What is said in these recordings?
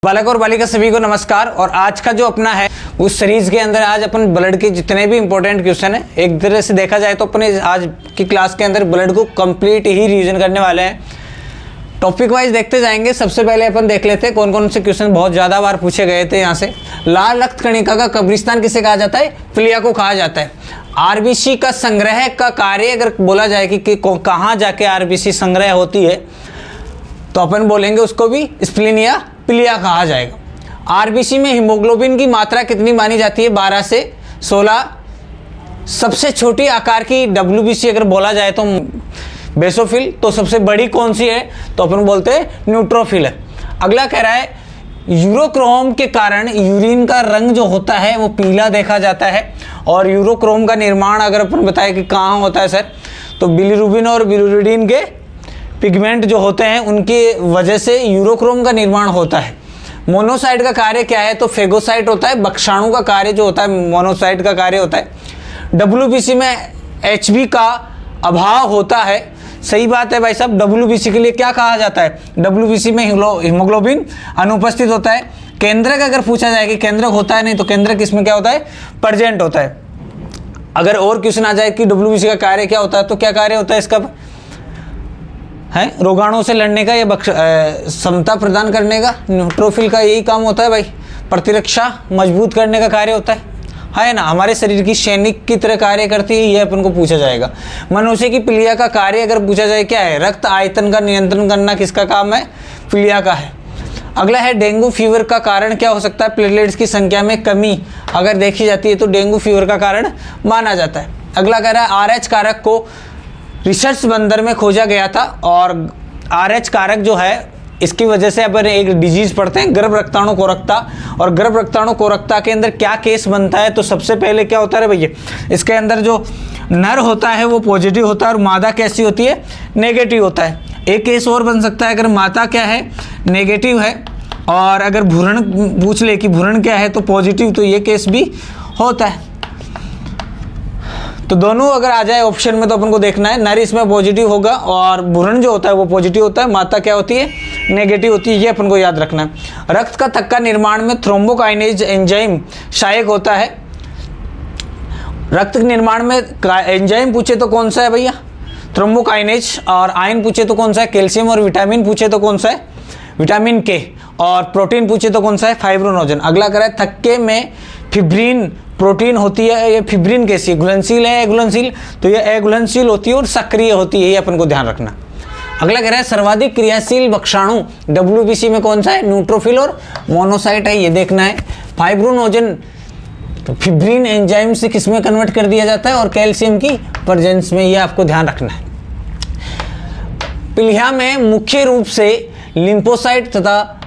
बालक और बालिका सभी को नमस्कार। और आज का जो अपना है उस सीरीज के अंदर आज अपन ब्लड के जितने भी इंपॉर्टेंट क्वेश्चन है, एक तरह से देखा जाए तो अपने आज की क्लास के अंदर ब्लड को कंप्लीट ही रिवीजन करने वाले हैं। टॉपिक वाइज देखते जाएंगे। सबसे पहले अपन देख लेते हैं कौन कौन से क्वेश्चन बहुत ज़्यादा बार पूछे गए थे। यहाँ से लाल रक्त कणिका का कब्रिस्तान किसे कहा जाता है? प्लिया को कहा जाता है। आरबीसी का संग्रह का कार्य अगर बोला जाए कि कहाँ जाके आरबीसी संग्रह होती है तो अपन बोलेंगे उसको भी स्प्लीन या प्लिया कहा जाएगा। आरबीसी में हीमोग्लोबिन की मात्रा कितनी मानी जाती है? 12 से 16। सबसे छोटी आकार की डब्ल्यूबीसी अगर बोला जाए तो बेसोफिल। तो सबसे बड़ी कौन सी है? तो अपन बोलते हैं न्यूट्रोफिल है। अगला कह रहा है यूरोक्रोम के कारण यूरिन का रंग जो होता है वो पीला देखा जाता है। और यूरोक्रोम का निर्माण अगर अपन बताएं कि कहाँ होता है सर, तो बिलिरुबिन और बिलिरुबिन के पिगमेंट जो होते हैं उनकी वजह से यूरोक्रोम का निर्माण होता है। मोनोसाइट का कार्य क्या है? तो फेगोसाइट होता है। बक्षाणु का कार्य जो होता है मोनोसाइट का कार्य होता है। डब्ल्यूबीसी में एचबी का अभाव होता है। सही बात है भाई साहब। डब्ल्यूबीसी के लिए क्या कहा जाता है? डब्ल्यूबीसी में हीमोग्लोबिन अनुपस्थित होता है। केंद्रक अगर पूछा जाए कि केंद्रक होता है नहीं, तो केंद्रक इसमें क्या होता है? प्रेजेंट होता है। अगर और क्वेश्चन आ जाए कि डब्ल्यूबीसी का कार्य क्या होता है, तो क्या कार्य होता है इसका? है रोगाणुओं से लड़ने का या क्षमता प्रदान करने का। न्यूट्रोफिल का यही काम होता है भाई, प्रतिरक्षा मजबूत करने का कार्य होता है ना। हमारे शरीर की सैनिक की तरह कार्य करती है, ये अपन को पूछा जाएगा। मनुष्य की प्लिया का कार्य अगर पूछा जाए क्या है? रक्त आयतन का नियंत्रण करना किसका काम है? प्लिया का है। अगला है डेंगू फीवर का कारण क्या हो सकता है? प्लेटलेट्स की संख्या में कमी अगर देखी जाती है तो डेंगू फीवर का कारण माना जाता है। अगला कह रहा है आरएच कारक को रिसर्च बंदर में खोजा गया था। और आरएच कारक जो है इसकी वजह से अपन एक डिजीज पढ़ते हैं गर्भ रक्ताणु कोरकता। और गर्भ रक्ताणु कोरकता के अंदर क्या केस बनता है? तो सबसे पहले क्या होता है भैया, इसके अंदर जो नर होता है वो पॉजिटिव होता है और मादा कैसी होती है? नेगेटिव होता है। एक केस और बन सकता है अगर माता क्या है? नेगेटिव है। और अगर भ्रूण पूछ ले कि भ्रूण क्या है तो पॉजिटिव, तो ये केस भी होता है। तो दोनों अगर आ जाए ऑप्शन में तो अपन को देखना है नर इसमें पॉजिटिव होगा और भ्रूण जो होता है वो पॉजिटिव होता है, माता क्या होती है? नेगेटिव होती है। ये अपन को याद रखना है। रक्त का थक्का निर्माण में थ्रोम्बोकाइनेज एंजाइम सहायक होता है। रक्त के निर्माण में एंजाइम पूछे तो कौन सा है भैया? थ्रोम्बोकाइनेज। और आयन पूछे तो कौन सा है? कैल्शियम। और विटामिन पूछे तो कौन सा है? विटामिन के। और प्रोटीन पूछे तो कौन सा है? फाइब्रोनोजन। अगला करा है थक्के में फिब्रिन प्रोटीन होती है। ये फिब्रिन कैसी? घुलनशील है एघुलनशील? तो ये एघुलनशील होती है और सक्रिय होती है, ये अपन को ध्यान रखना। अगला कह रहा है सर्वाधिक क्रियाशील बक्षाणु डब्ल्यूबीसी में कौन सा है? न्यूट्रोफिल और मोनोसाइट है, ये देखना है। फाइब्रोनोजन तो फिब्रिन एंजाइम से किस में कन्वर्ट कर दिया जाता है? और कैल्शियम की प्रेजेंस में, ये आपको ध्यान रखना है। प्लिया में मुख्य रूप से लिम्फोसाइट तथा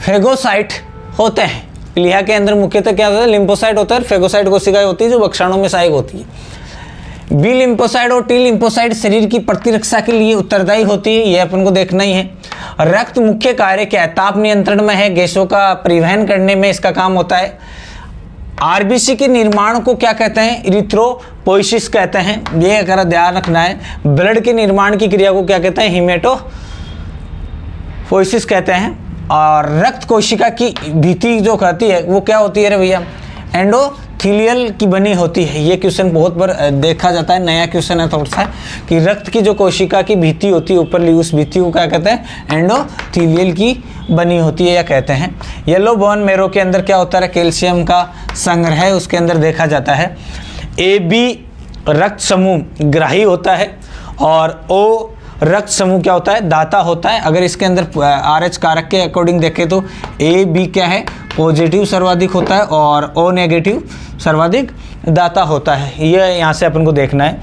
फेगोसाइट होते हैं। प्लिया के अंदर मुख्यतः क्या होता है? लिम्फोसाइट होता है और फेगोसाइट कोशिकाएं होती है जो बक्षाणु में सहायक होती है। बी लिम्फोसाइट और टी लिम्फोसाइट शरीर की प्रतिरक्षा के लिए उत्तरदायी होती है, ये अपन को देखना ही है। रक्त मुख्य कार्य क्या है? ताप नियंत्रण में है, गैसों का परिवहन करने में इसका काम होता है। आरबीसी के निर्माण को क्या कहते हैं? इरिथ्रोपोइसिस कहते हैं, ये अगर ध्यान रखना है। ब्लड के निर्माण की क्रिया को क्या कहते हैं? हीमेटोपोइसिस कहते हैं। और रक्त कोशिका की भित्ति जो कहती है वो क्या होती है रे भैया? एंडोथीलियल की बनी होती है। ये क्वेश्चन बहुत बार देखा जाता है, नया क्वेश्चन है थोड़ा सा, कि रक्त की जो कोशिका की भित्ति होती है ऊपर ली, उस भित्ति को क्या कहते हैं? एंडोथीलियल की बनी होती है या कहते हैं। येलो बोन मेरो के अंदर क्या होता है? कैल्शियम का संग्रह उसके अंदर देखा जाता है। ए बी रक्त समूह ग्राही होता है और ओ रक्त समूह क्या होता है? दाता होता है। अगर इसके अंदर आरएच कारक के अकॉर्डिंग देखें तो ए बी क्या है? पॉजिटिव सर्वाधिक होता है और ओ नेगेटिव सर्वाधिक दाता होता है। ये यहाँ से अपन को देखना है।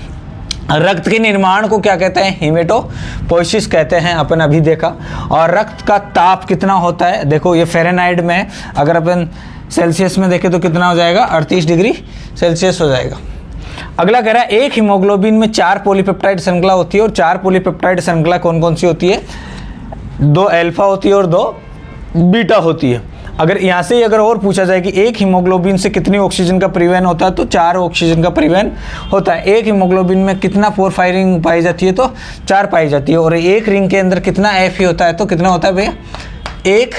रक्त के निर्माण को क्या कहते हैं? हीमेटोपोइसिस कहते हैं, अपन अभी देखा। और रक्त का ताप कितना होता है? देखो ये फ़ारेनहाइट में है, अगर अपन सेल्सियस में देखें तो कितना हो जाएगा? 38 डिग्री सेल्सियस हो जाएगा। अगला कह रहा है एक हीमोग्लोबिन में 4 पॉलीपेप्टाइड श्रृंखला होती है। और 4 पॉलीपेप्टाइड श्रृंखला कौन कौन सी होती है? 2 अल्फा होती है और 2 बीटा होती है। अगर यहाँ से अगर और पूछा जाए कि एक हीमोग्लोबिन से कितनी ऑक्सीजन का परिवहन होता है, तो 4 ऑक्सीजन का परिवहन होता है। एक हीमोग्लोबिन में कितना पोरफायरिन पाई जाती है? तो 4 पाई जाती है। और एक रिंग के अंदर कितना एफ होता है? तो कितना होता है भैया? 1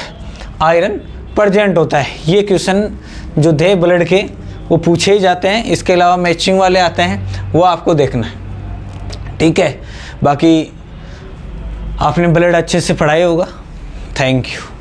आयरन प्रेजेंट होता है। ये क्वेश्चन जो थे ब्लड के वो पूछे ही जाते हैं। इसके अलावा मैचिंग वाले आते हैं, वो आपको देखना है, ठीक है। बाकी आपने ब्लड अच्छे से पढ़ाया होगा। Thank you.